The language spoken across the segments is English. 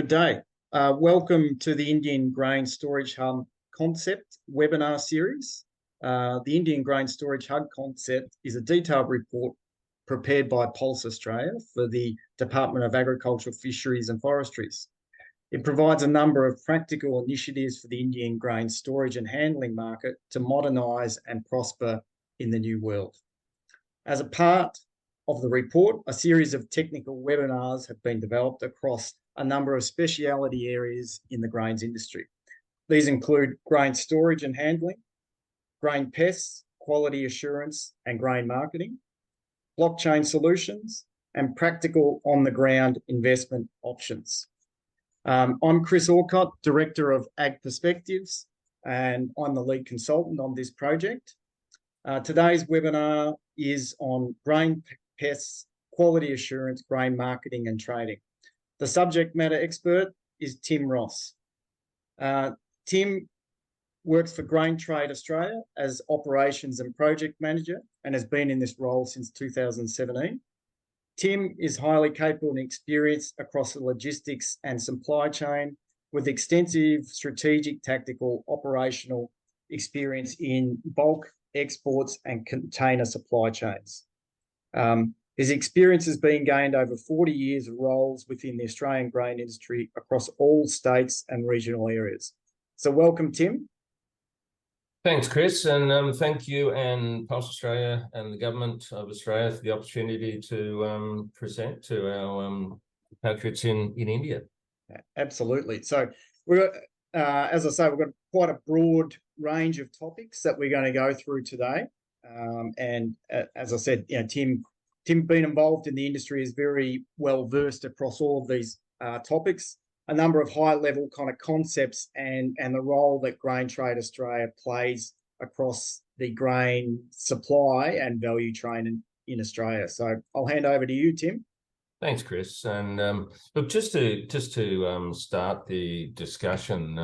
day. Welcome to the Indian Grain Storage Hub Concept webinar series. The Indian Grain Storage Hub Concept is a detailed report prepared by Pulse Australia for the Department of Agriculture, Fisheries and Forestries. It provides a number of practical initiatives for the Indian grain storage and handling market to modernise and prosper in the new world. As a part of the report, a series of technical webinars have been developed across a number of speciality areas in the grains industry. These include grain storage and handling, grain pests, quality assurance and grain marketing, blockchain solutions, and practical on-the-ground investment options. I'm Chris Orcott, Director of Ag Perspectives, and I'm the lead consultant on this project. Today's webinar is on grain pests, quality assurance, grain marketing and trading. The subject matter expert is Tim Ross. Tim works for Grain Trade Australia as Operations and Project Manager and has been in this role since 2017. Tim is highly capable and experienced across the logistics and supply chain with extensive strategic, tactical, operational experience in bulk exports and container supply chains. His experience has been gained over 40 years of roles within the Australian grain industry across all states and regional areas. So welcome, Tim. Thanks, Chris, and thank you and Pulse Australia and the Government of Australia for the opportunity to present to our patriots in India. Absolutely. So we're, as I say, we've got quite a broad range of topics that we're going to go through today. And as I said, Tim being involved in the industry is very well versed across all of these topics, a number of high level kind of concepts and the role that Grain Trade Australia plays across the grain supply and value chain in Australia. So I'll hand over to you, Tim. Thanks, Chris. And look, just to start the discussion,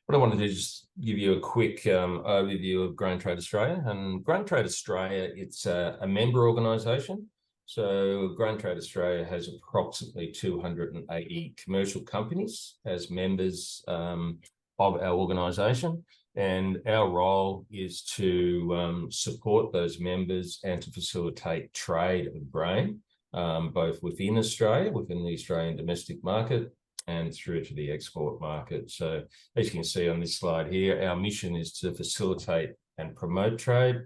what I wanted to do is just give you a quick overview of Grain Trade Australia. And Grain Trade Australia, it's a member organisation. So Grain Trade Australia has approximately 280 commercial companies as members of our organisation. And our role is to support those members and to facilitate trade of grain, both within Australia, within the Australian domestic market, and through to the export market. So as you can see on this slide here, our mission is to facilitate and promote trade.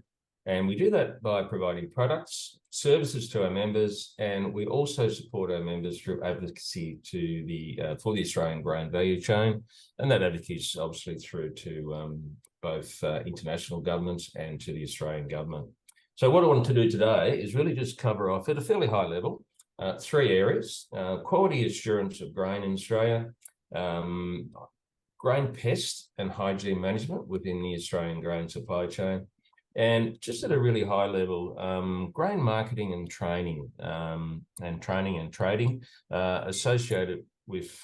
And we do that by providing products, services to our members, and we also support our members through advocacy to for the Australian grain value chain. And that advocacy is obviously through to both international governments and to the Australian government. So what I want to do today is really just cover off at a fairly high level three areas: quality assurance of grain in Australia, grain pest and hygiene management within the Australian grain supply chain, and just at a really high level, grain marketing and training and trading associated with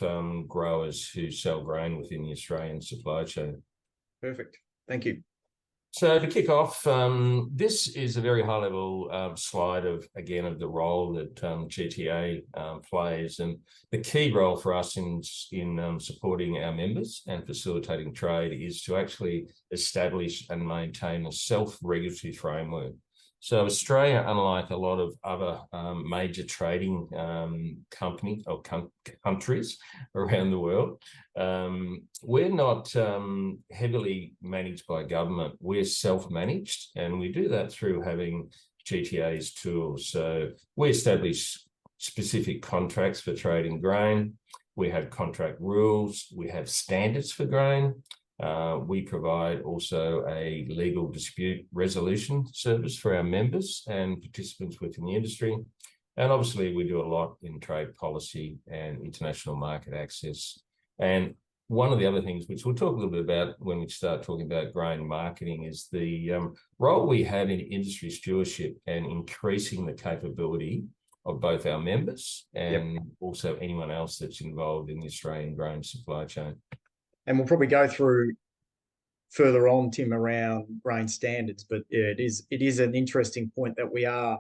growers who sell grain within the Australian supply chain. Perfect. Thank you. So to kick off, this is a very high-level slide of the role that GTA plays, and the key role for us in supporting our members and facilitating trade is to actually establish and maintain a self-regulatory framework. So Australia, unlike a lot of other major trading countries around the world, we're not heavily managed by government. We're self-managed, and we do that through having GTA's tools. So we establish specific contracts for trading grain. We have contract rules. We have standards for grain. We provide also a legal dispute resolution service for our members and participants within the industry. And obviously, we do a lot in trade policy and international market access. And one of the other things, which we'll talk a little bit about when we start talking about grain marketing, is the role we have in industry stewardship and increasing the capability of both our members and also anyone else that's involved in the Australian grain supply chain. And we'll probably go through further on, Tim, around grain standards, but yeah, it is an interesting point that we are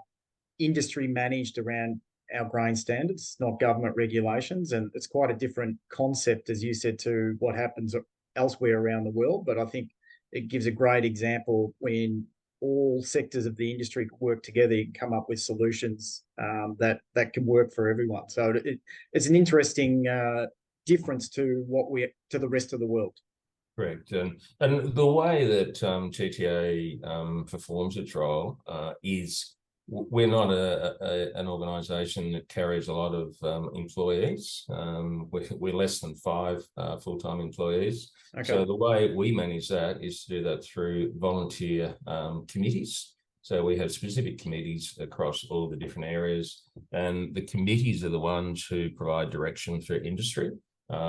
industry managed around our grain standards, not government regulations. And it's quite a different concept, as you said, to what happens elsewhere around the world. But I think it gives a great example when all sectors of the industry work together and come up with solutions that can work for everyone. So it's an interesting difference to to the rest of the world. Correct. And the way that GTA performs its role is we're not an organisation that carries a lot of employees. We're less than 5 full-time employees. Okay. So the way we manage that is to do that through volunteer committees. So we have specific committees across all the different areas, and the committees are the ones who provide direction for industry.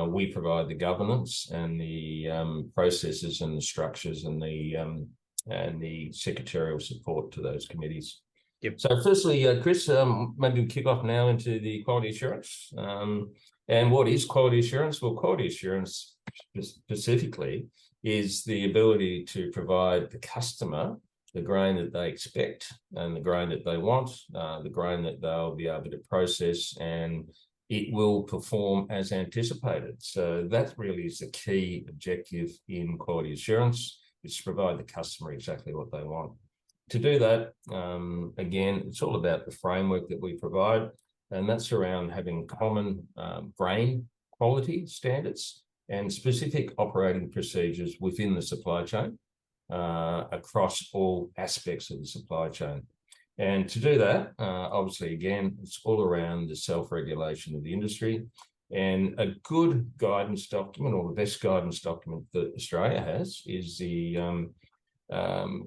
We provide the governance and the processes and the structures and the secretarial support to those committees. Yep. So firstly, Chris, maybe we kick off now into the quality assurance. And what is quality assurance? Well, quality assurance specifically is the ability to provide the customer the grain that they expect and the grain that they want, the grain that they'll be able to process, and it will perform as anticipated. So that really is the key objective in quality assurance, is to provide the customer exactly what they want. To do that, again, it's all about the framework that we provide, and that's around having common grain quality standards and specific operating procedures within the supply chain across all aspects of the supply chain. And to do that, obviously, again, it's all around the self-regulation of the industry. And a good guidance document, or the best guidance document that Australia has, is the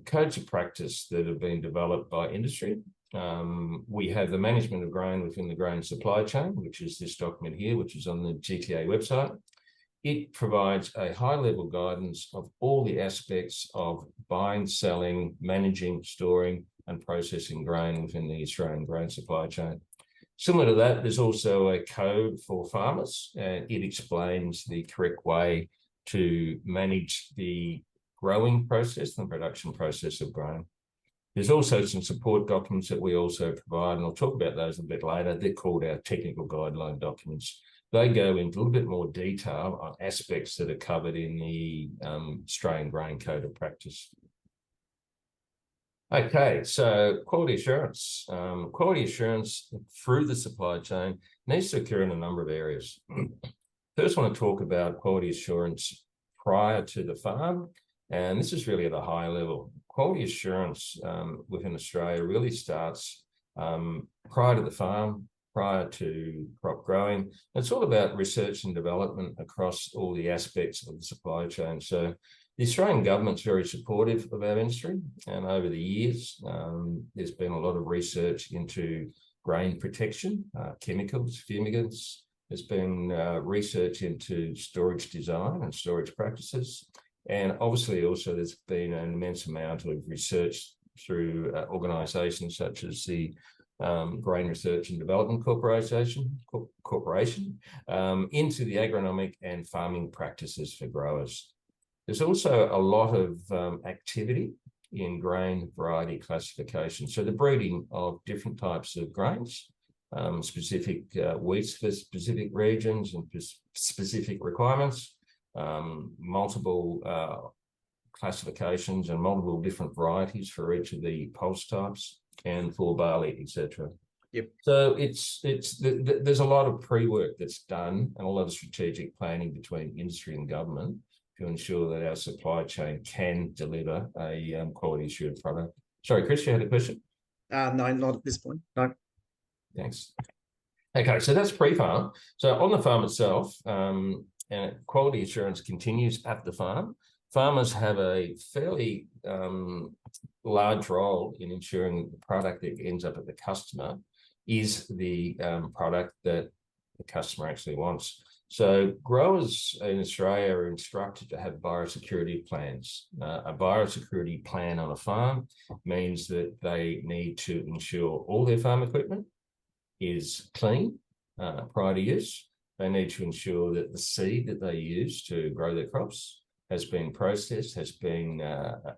codes of practice that have been developed by industry. We have the management of grain within the grain supply chain, which is this document here, which is on the GTA website. It provides a high-level guidance of all the aspects of buying, selling, managing, storing, and processing grain within the Australian grain supply chain. Similar to that, there's also a code for farmers, and it explains the correct way to manage the growing process and production process of grain. There's also some support documents that we also provide, and I'll talk about those a bit later. They're called our technical guideline documents. They go into a little bit more detail on aspects that are covered in the Australian Grain Code of Practice. Okay, so quality assurance. Quality assurance through the supply chain needs to occur in a number of areas. First, I want to talk about quality assurance prior to the farm, and this is really at a high level. Quality assurance within Australia really starts prior to the farm, prior to crop growing. It's all about research and development across all the aspects of the supply chain. So the Australian government's very supportive of our industry, and over the years, there's been a lot of research into grain protection, chemicals, fumigants. There's been research into storage design and storage practices. And obviously also there's been an immense amount of research through organisations such as the Grain Research and Development Corporation into the agronomic and farming practices for growers. There's also a lot of activity in grain variety classification. So the breeding of different types of grains, specific wheats for specific regions and specific requirements, multiple classifications and multiple different varieties for each of the pulse types and for barley, etc. Yep. So there's a lot of pre-work that's done and a lot of strategic planning between industry and government to ensure that our supply chain can deliver a quality assured product. Sorry, Chris, you had a question? No, not at this point. No. Thanks. Okay, so that's pre-farm. So on the farm itself, quality assurance continues at the farm. Farmers have a fairly large role in ensuring the product that ends up at the customer is the product that the customer actually wants. So growers in Australia are instructed to have biosecurity plans. A biosecurity plan on a farm means that they need to ensure all their farm equipment is clean prior to use. They need to ensure that the seed that they use to grow their crops has been processed, has been a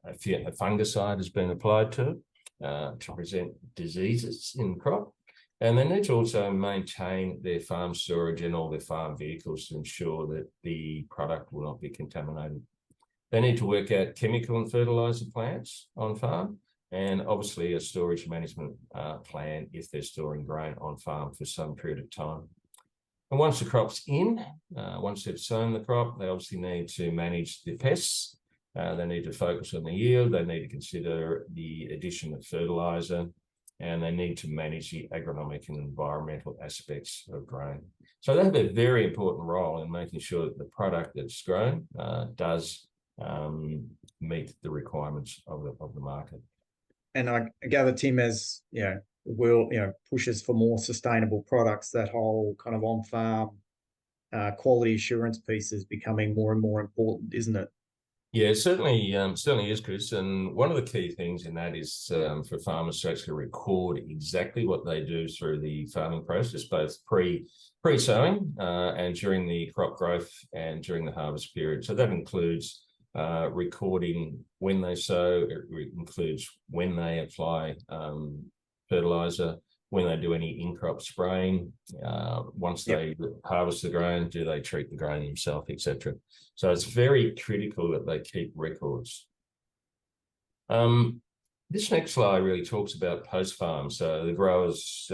fungicide has been applied to prevent diseases in the crop. And they need to also maintain their farm storage and all their farm vehicles to ensure that the product will not be contaminated. They need to work out chemical and fertilizer plants on farm, and obviously a storage management plan if they're storing grain on farm for some period of time. And once the crop's in, once they've sown the crop, they obviously need to manage the pests. They need to focus on the yield. They need to consider the addition of fertilizer, and they need to manage the agronomic and environmental aspects of grain. So they have a very important role in making sure that the product that's grown does meet the requirements of the market. And I gather, Tim, as pushes for more sustainable products, that whole kind of on-farm quality assurance piece is becoming more and more important, isn't it? Yeah, certainly is, Chris. And one of the key things in that is for farmers to actually record exactly what they do through the farming process, both pre-sowing and during the crop growth and during the harvest period. So that includes recording when they sow, it includes when they apply fertilizer, when they do any in-crop spraying, once they harvest the grain, do they treat the grain themselves, etc. So it's very critical that they keep records. This next slide really talks about post-farm. So the growers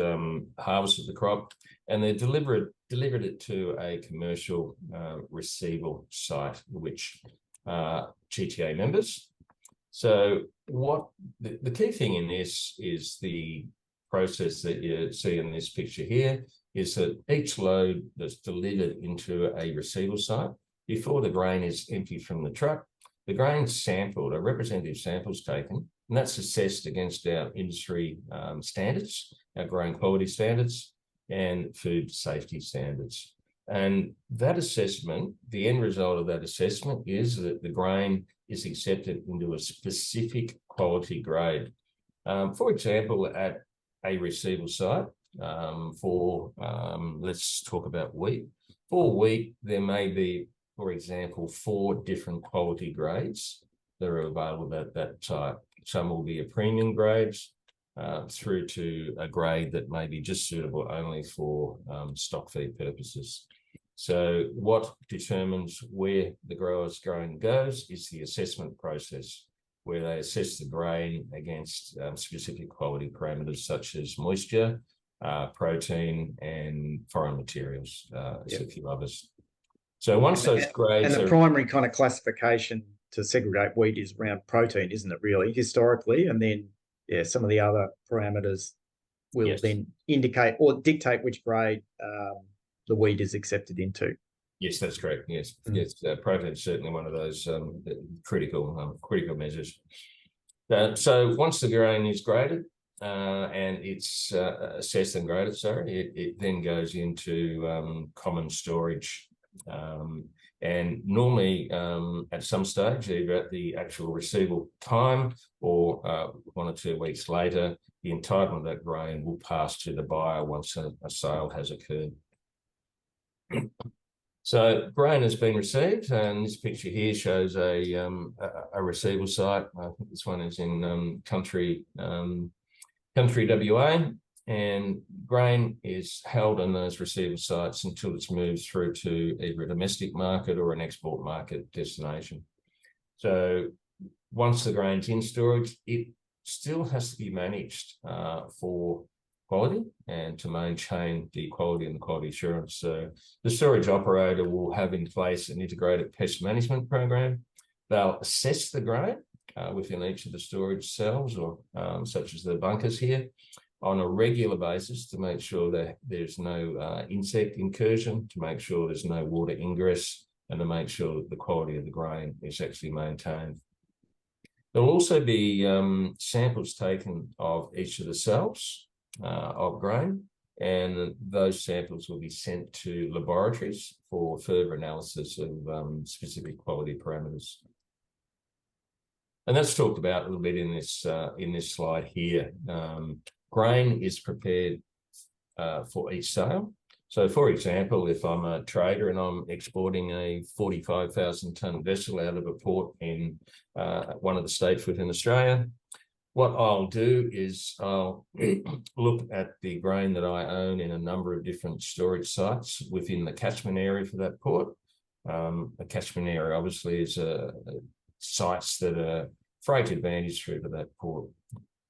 harvested the crop and they delivered it to a commercial receival site, which GTA members. So what the key thing in this is the process that you see in this picture here is that each load that's delivered into a receival site, before the grain is emptied from the truck, the grain's sampled, a representative sample is taken, and that's assessed against our industry standards, our grain quality standards, and food safety standards. And that assessment, the end result of that assessment is that the grain is accepted into a specific quality grade. For example, at a receival site let's talk about wheat. For wheat, there may be, for example, 4 different quality grades that are available at that site. Some will be a premium grades through to a grade that may be just suitable only for stock feed purposes. So what determines where the grower's grain goes is the assessment process, where they assess the grain against specific quality parameters such as moisture, protein, and foreign materials, a few others. So once those grades and the primary kind of classification to segregate wheat is around protein, isn't it, really, historically? And then, some of the other parameters will then indicate or dictate which grade the wheat is accepted into. Yes, that's correct. Yes, yes. Protein is certainly one of those critical measures. So once the grain is graded and it's assessed and graded, it then goes into common storage. And normally at some stage, either at the actual receival time or 1 or 2 weeks later, the entitlement of that grain will pass to the buyer once a sale has occurred. So grain has been received, and this picture here shows a receival site. I think this one is in country WA, and grain is held in those receival sites until it's moved through to either a domestic market or an export market destination. So once the grain's in storage, it still has to be managed for quality and to maintain the quality and the quality assurance. So the storage operator will have in place an integrated pest management program. They'll assess the grain within each of the storage cells, or such as the bunkers here, on a regular basis to make sure that there's no insect incursion, to make sure there's no water ingress, and to make sure that the quality of the grain is actually maintained. There'll also be samples taken of each of the cells of grain, and those samples will be sent to laboratories for further analysis of specific quality parameters. And that's talked about a little bit in this slide here. Grain is prepared for each sale. So, for example, if I'm a trader and I'm exporting a 45,000 tonne vessel out of a port in one of the states within Australia, what I'll do is I'll look at the grain that I own in a number of different storage sites within the catchment area for that port. A catchment area obviously is sites that are freight advantage through to that port.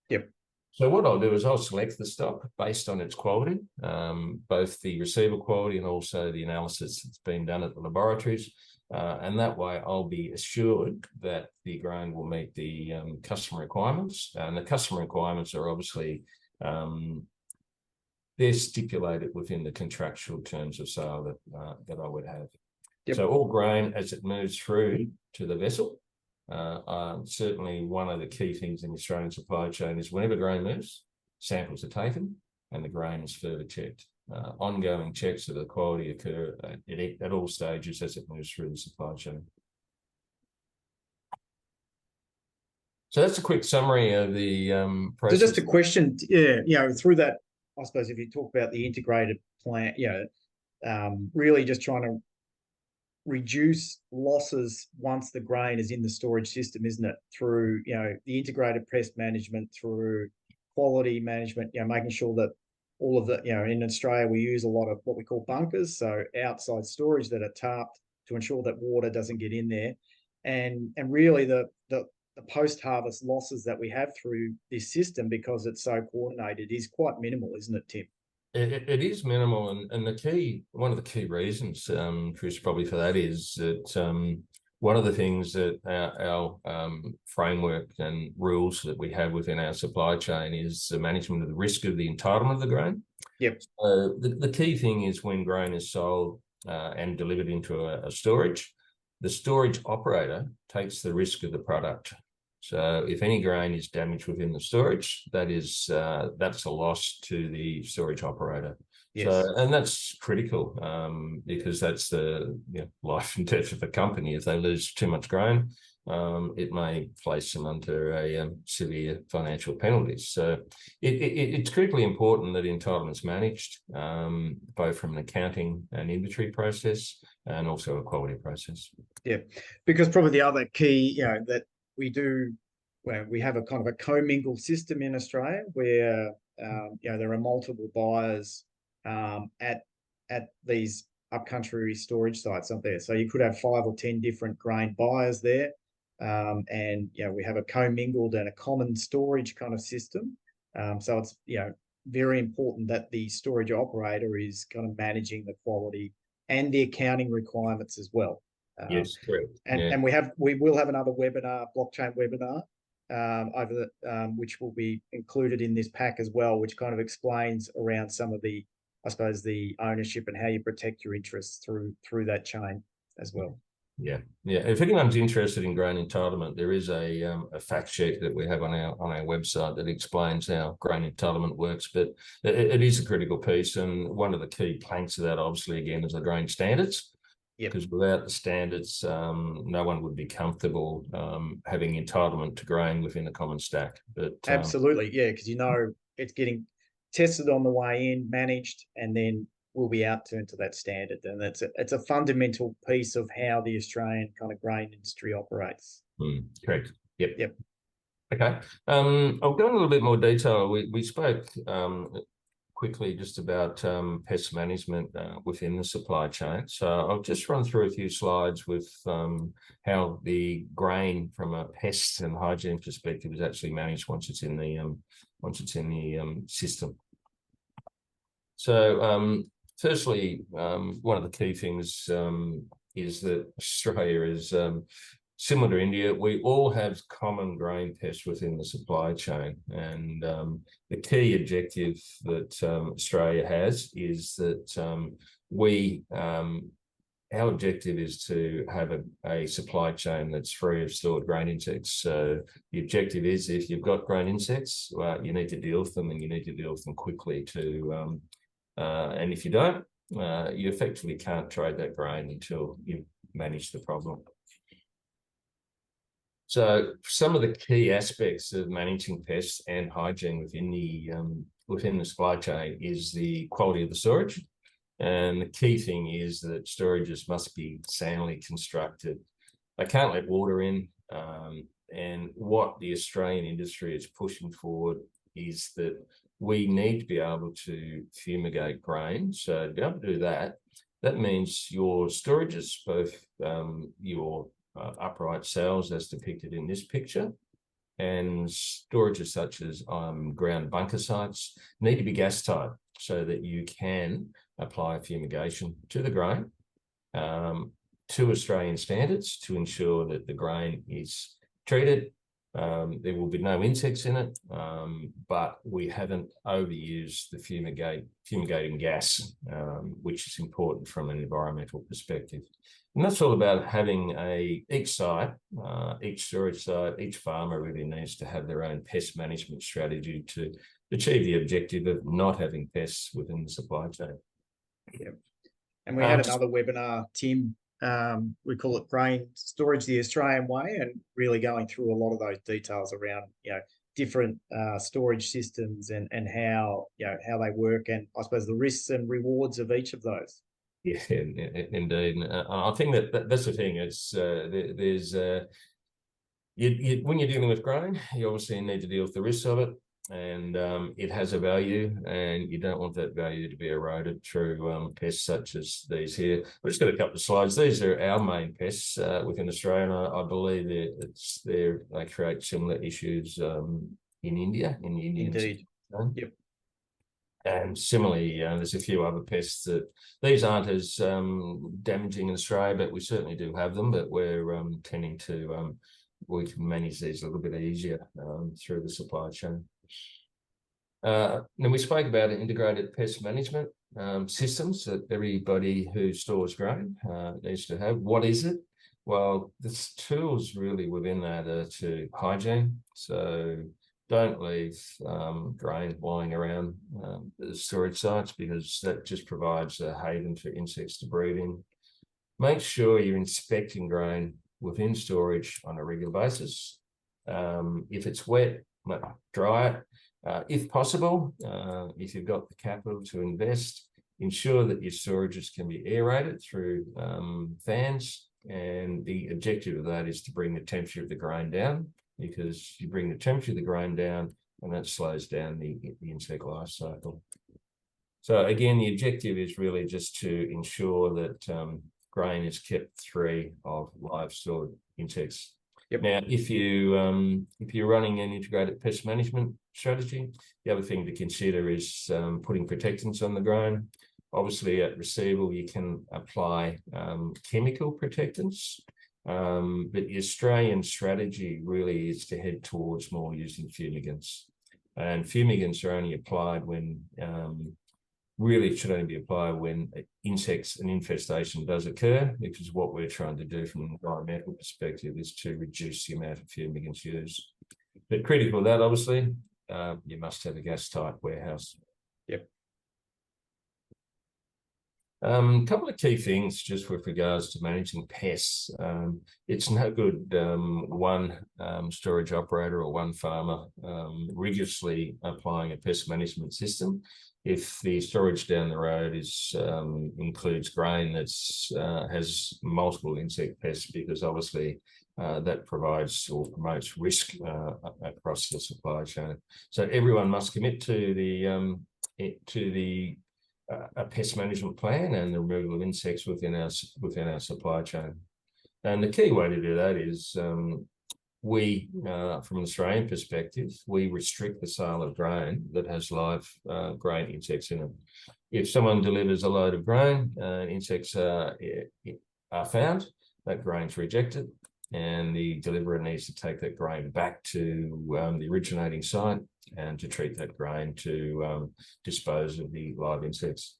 Yep. So what I'll do is I'll select the stock based on its quality, both the receiver quality and also the analysis that's been done at the laboratories. And that way I'll be assured that the grain will meet the customer requirements. And the customer requirements are obviously, they're stipulated within the contractual terms of sale that I would have. Yep. So all grain as it moves through to the vessel, certainly one of the key things in the Australian supply chain is whenever grain moves, samples are taken and the grain is further checked. Ongoing checks of the quality occur at all stages as it moves through the supply chain. So that's a quick summary of the process. So just a question, yeah, through that, I suppose if you talk about the integrated plant, really just trying to reduce losses once the grain is in the storage system, isn't it? Through, the integrated pest management, through quality management, making sure that all of the, in Australia, we use a lot of what we call bunkers, so outside storage that are tarped to ensure that water doesn't get in there. And really the post-harvest losses that we have through this system, because it's so coordinated, is quite minimal, isn't it, Tim? It is minimal, and one of the key reasons, Chris, probably for that is that one of the things that our framework and rules that we have within our supply chain is the management of the risk of the entitlement of the grain. Yep. The key thing is when grain is sold and delivered into a storage, the storage operator takes the risk of the product. So if any grain is damaged within the storage, that's a loss to the storage operator. Yes. So, and that's critical because that's the life and death of a company. If they lose too much grain, it may place them under a severe financial penalties. So it's critically important that entitlement's managed, both from an accounting and inventory process and also a quality process. Yeah, because probably the other key, that we do, where we have a kind of a commingled system in Australia where there are multiple buyers at these upcountry storage sites up there. So you could have 5 or 10 different grain buyers there, and we have a commingled and a common storage kind of system. So it's very important that the storage operator is kind of managing the quality and the accounting requirements as well. Yes, correct. And we will have another webinar, blockchain webinar, which will be included in this pack as well, which kind of explains around some of the, I suppose, the ownership and how you protect your interests through that chain as well. Yeah. If anyone's interested in grain entitlement, there is a fact sheet that we have on our website that explains how grain entitlement works. But it is a critical piece, and one of the key planks of that, obviously, again, is the grain standards. Yep. Because without the standards, no one would be comfortable having entitlement to grain within a common stack. But absolutely, because it's getting tested on the way in, managed, and then will be outturned to that standard. And it's a fundamental piece of how the Australian kind of grain industry operates. Correct. Yep. Okay. I'll go in a little bit more detail. We spoke quickly just about pest management within the supply chain. So I'll just run through a few slides with how the grain from a pest and hygiene perspective is actually managed once it's in the system. So firstly, one of the key things is that Australia is similar to India. We all have common grain pests within the supply chain, and the key objective that Australia has is that our objective is to have a supply chain that's free of stored grain insects. So the objective is, if you've got grain insects, you need to deal with them, and you need to deal with them quickly too. And if you don't, you effectively can't trade that grain until you've managed the problem. So some of the key aspects of managing pests and hygiene within the supply chain is the quality of the storage. And the key thing is that storages must be soundly constructed. They can't let water in. And what the Australian industry is pushing forward is that we need to be able to fumigate grain. So to be able to do that, that means your storages, both your upright cells as depicted in this picture, and storages such as ground bunker sites need to be gas tight so that you can apply fumigation to the grain to Australian standards to ensure that the grain is treated. There will be no insects in it, but we haven't overused the fumigating gas, which is important from an environmental perspective. And that's all about having each site, each storage site, each farmer really needs to have their own pest management strategy to achieve the objective of not having pests within the supply chain. Yep. And we had another webinar, Tim, we call it Grain Storage the Australian Way, and really going through a lot of those details around, different storage systems and how, how they work, and I suppose the risks and rewards of each of those. Yeah, indeed. I think that's the thing. It's there's when you're dealing with grain, you obviously need to deal with the risks of it, and it has a value, and you don't want that value to be eroded through pests such as these here. We've just got a couple of slides. These are our main pests within Australia, and I believe they create similar issues in India, in the Indian Indeed. Yep. And similarly, there's a few other pests that these aren't as damaging in Australia, but we certainly do have them. But we're tending to we can manage these a little bit easier through the supply chain. Then we spoke about integrated pest management systems that everybody who stores grain needs to have. What is it? Well, the tools really within that are to hygiene. So don't leave grain lying around the storage sites, because that just provides a haven for insects to breed in. Make sure you're inspecting grain within storage on a regular basis. If it's wet, dry it. If possible, if you've got the capital to invest, ensure that your storages can be aerated through fans. And the objective of that is to bring the temperature of the grain down, because you bring the temperature of the grain down and that slows down the insect life cycle. So again, the objective is really just to ensure that grain is kept free of live stored insects. Yep. Now, if you're running an integrated pest management strategy, the other thing to consider is putting protectants on the grain. Obviously, at receival, you can apply chemical protectants. But the Australian strategy really is to head towards more using fumigants. And fumigants are only applied when, really should only be applied when insects and infestation does occur, because what we're trying to do from an environmental perspective is to reduce the amount of fumigants used. But critical to that, obviously, you must have a gas-tight warehouse. Yep. A couple of key things just with regards to managing pests. It's no good one storage operator or one farmer rigorously applying a pest management system if the storage down the road includes grain that's has multiple insect pests, because obviously that provides or promotes risk across the supply chain. So everyone must commit to a pest management plan and the removal of insects within our supply chain. And the key way to do that is we, from an Australian perspective, we restrict the sale of grain that has live grain insects in it. If someone delivers a load of grain, insects are found, that grain's rejected, and the deliverer needs to take that grain back to the originating site and to treat that grain to dispose of the live insects.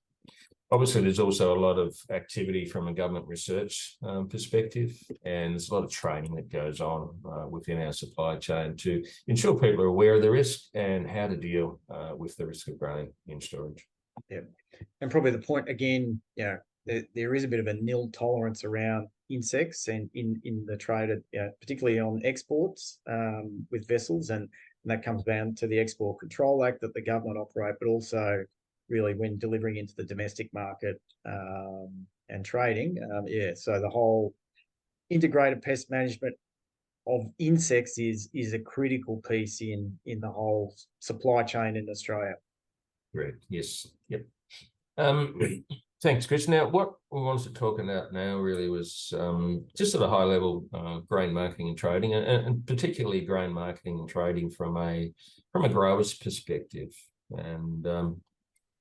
Obviously, there's also a lot of activity from a government research perspective, and there's a lot of training that goes on within our supply chain to ensure people are aware of the risk and how to deal with the risk of grain in storage. Yeah, and probably the point again, there is a bit of a nil tolerance around insects and in the trade, particularly on exports with vessels, and that comes down to the Export Control Act that the government operate, but also really when delivering into the domestic market and trading. So the whole integrated pest management insects is a critical piece in the whole supply chain in Australia. Correct. Yes. Yep. Thanks, Chris. Now, what we wanted to talk about now really was just at a high level, grain marketing and trading, and particularly grain marketing and trading from a grower's perspective. And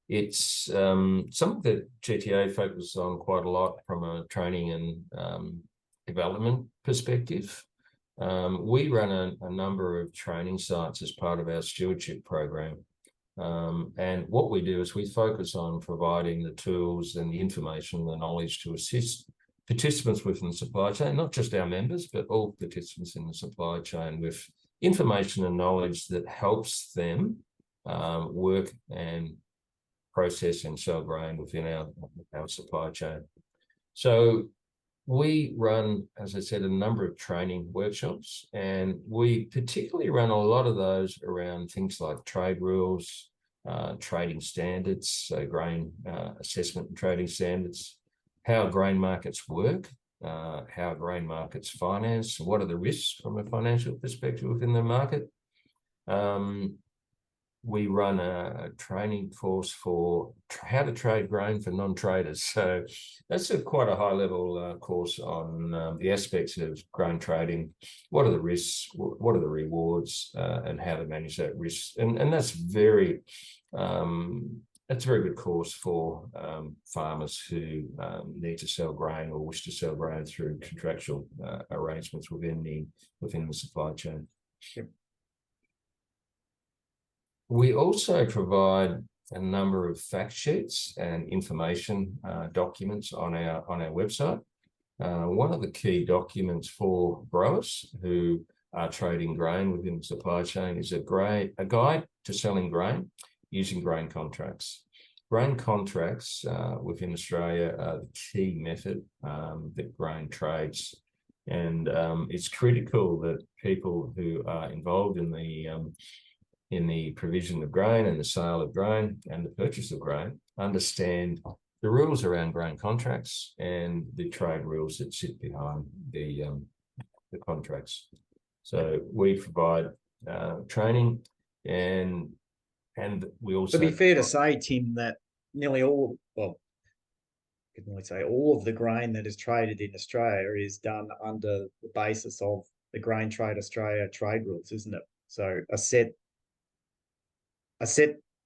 it's something that GTA focuses on quite a lot from a training and development perspective. We run a number of training sites as part of our stewardship program. And what we do is we focus on providing the tools and the information, the knowledge to assist participants within the supply chain, not just our members, but all participants in the supply chain with information and knowledge that helps them work and process and sell grain within our supply chain. So we run, as I said, a number of training workshops, and we particularly run a lot of those around things like trade rules, trading standards, so grain assessment and trading standards, how grain markets work, how grain markets finance, what are the risks from a financial perspective within the market. We run a training course for how to trade grain for non-traders. So that's quite a high-level course on the aspects of grain trading. What are the risks? What are the rewards? And how to manage that risk? And that's that's a very good course for farmers who need to sell grain or wish to sell grain through contractual arrangements within the supply chain. Yep. We also provide a number of fact sheets and information documents on our website. One of the key documents for growers who are trading grain within the supply chain is a guide to selling grain using grain contracts. Grain contracts within Australia are the key method that grain trades. And it's critical that people who are involved in the provision of grain and the sale of grain and the purchase of grain understand the rules around grain contracts and the trade rules that sit behind the contracts. So we provide training, and we also... To be fair to say, Tim, that nearly all, well, I can only say all of the grain that is traded in Australia is done under the basis of the Grain Trade Australia trade rules, isn't it? So a set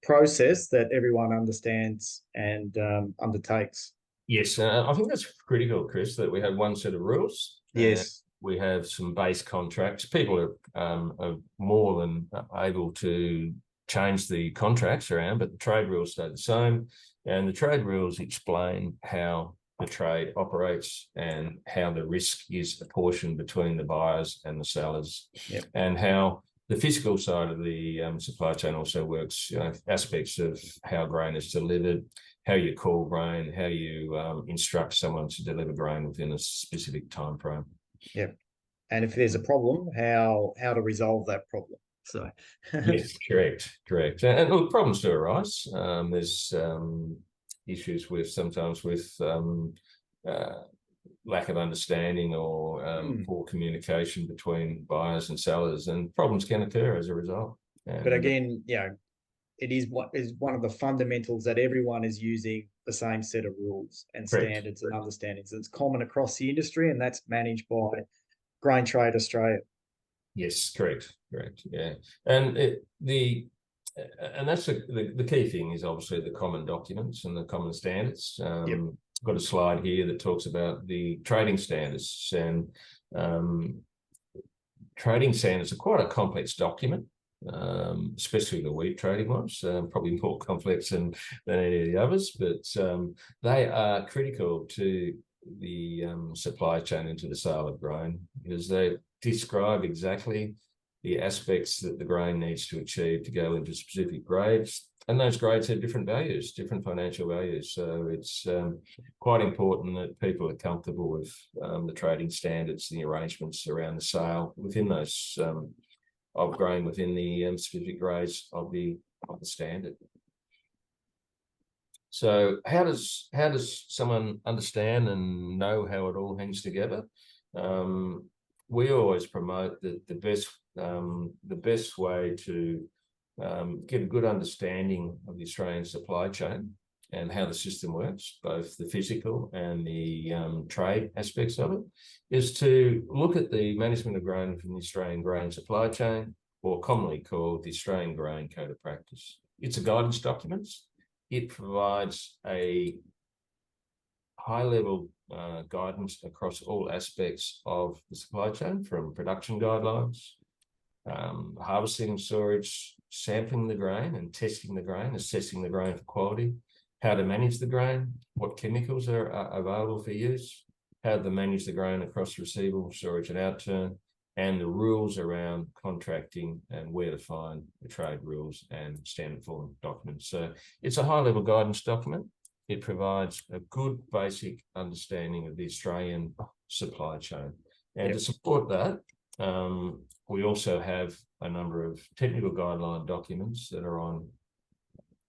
process that everyone understands and undertakes. Yes, I think that's critical, Chris, that we have one set of rules. Yes. We have some base contracts. People are more than able to change the contracts around, but the trade rules stay the same. And the trade rules explain how the trade operates and how the risk is apportioned between the buyers and the sellers. Yep. And how the physical side of the supply chain also works, aspects of how grain is delivered, how you call grain, how you instruct someone to deliver grain within a specific time frame. Yeah. And if there's a problem, how to resolve that problem. So yes, correct. And look, problems do arise. There's issues sometimes with lack of understanding or poor communication between buyers and sellers, and problems can occur as a result. But again, it is one of the fundamentals that everyone is using the same set of rules and standards and understandings. It's common across the industry, and that's managed by Grain Trade Australia. Yes, correct. Yeah, and that's the key thing is obviously the common documents and the common standards. Yep. I've got a slide here that talks about the trading standards, and trading standards are quite a complex document, especially the wheat trading ones, probably more complex than any of the others, but they are critical to the supply chain and to the sale of grain, because they describe exactly the aspects that the grain needs to achieve to go into specific grades, and those grades have different values, different financial values. So it's quite important that people are comfortable with the trading standards and the arrangements around the sale within those of grain within the specific grades of the standard. So how does someone understand and know how it all hangs together? we always promote the best way to get a good understanding of the Australian supply chain and how the system works, both the physical and the trade aspects of it, is to look at the management of grain from the Australian grain supply chain, or commonly called the Australian Grain Code of Practice. It's a guidance document. It provides a high-level guidance across all aspects of the supply chain, from production guidelines, harvesting and storage, sampling the grain and testing the grain, assessing the grain for quality, how to manage the grain, what chemicals are available for use, how to manage the grain across receivable, storage and outturn, and the rules around contracting and where to find the trade rules and standard form documents. So it's a high-level guidance document. It provides a good basic understanding of the Australian supply chain. And to support that, we also have a number of technical guideline documents that are on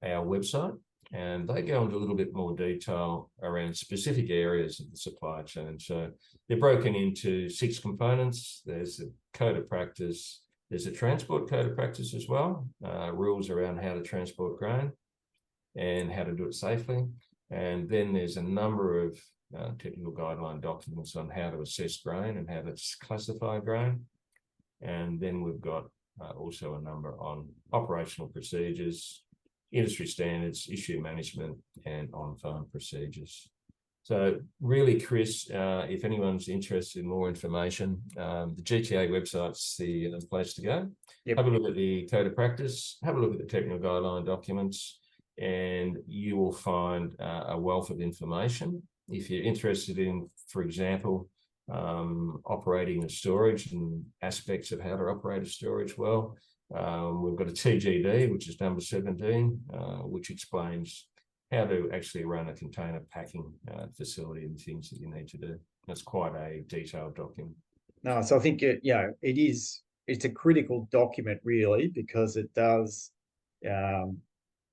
our website, and they go into a little bit more detail around specific areas of the supply chain. So they're broken into 6 components. There's a code of practice. There's a transport code of practice as well, rules around how to transport grain and how to do it safely. And then there's a number of technical guideline documents on how to assess grain and how to classify grain. And then we've got also a number on operational procedures, industry standards, issue management, and on-farm procedures. So really, Chris, if anyone's interested in more information, the GTA website's the place to go. Yep. Have a look at the code of practice, have a look at the technical guideline documents, and you will find a wealth of information. If you're interested in, for example, operating a storage and aspects of how to operate a storage well, we've got a TGD, which is number 17, which explains how to actually run a container packing facility and things that you need to do. That's quite a detailed document. No, so I think it's a critical document really, because it does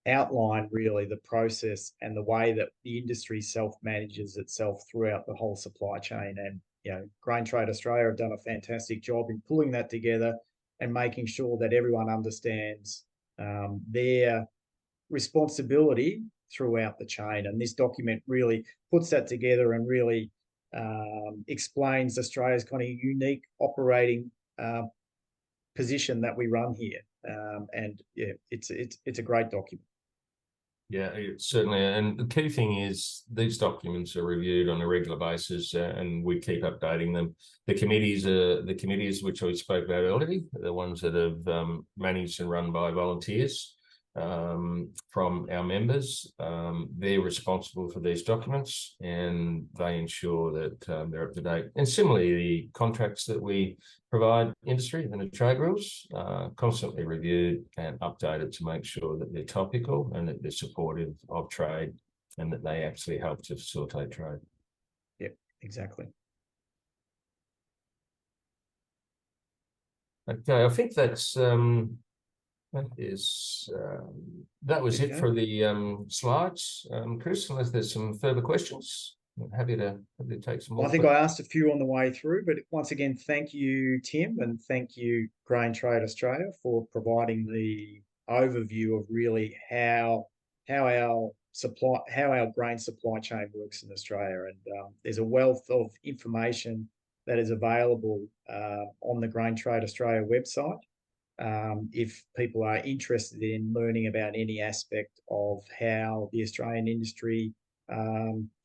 outline really the process and the way that the industry self-manages itself throughout the whole supply chain. And Grain Trade Australia have done a fantastic job in pulling that together and making sure that everyone understands their responsibility throughout the chain. And this document really puts that together and really explains Australia's kind of unique operating position that we run here. And yeah, it's a great document. Yeah, certainly. And the key thing is these documents are reviewed on a regular basis, and we keep updating them. The committees which we spoke about earlier, the ones that have managed and run by volunteers from our members, they're responsible for these documents, and they ensure that they're up to date. And similarly, the contracts that we provide industry and the trade rules are constantly reviewed and updated to make sure that they're topical and that they're supportive of trade and that they actually help to facilitate trade. Yep, exactly. Okay, I think that was it for the slides, Chris. Unless there's some further questions, I'm happy to take some more. Well, I think I asked a few on the way through, but once again, thank you, Tim, and thank you, Grain Trade Australia, for providing the overview of really how our grain supply chain works in Australia. And there's a wealth of information that is available on the Grain Trade Australia website. If people are interested in learning about any aspect of how the Australian industry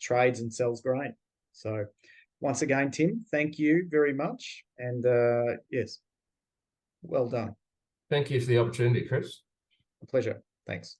trades and sells grain. So once again, Tim, thank you very much. And yes, well done. Thank you for the opportunity, Chris. A pleasure. Thanks.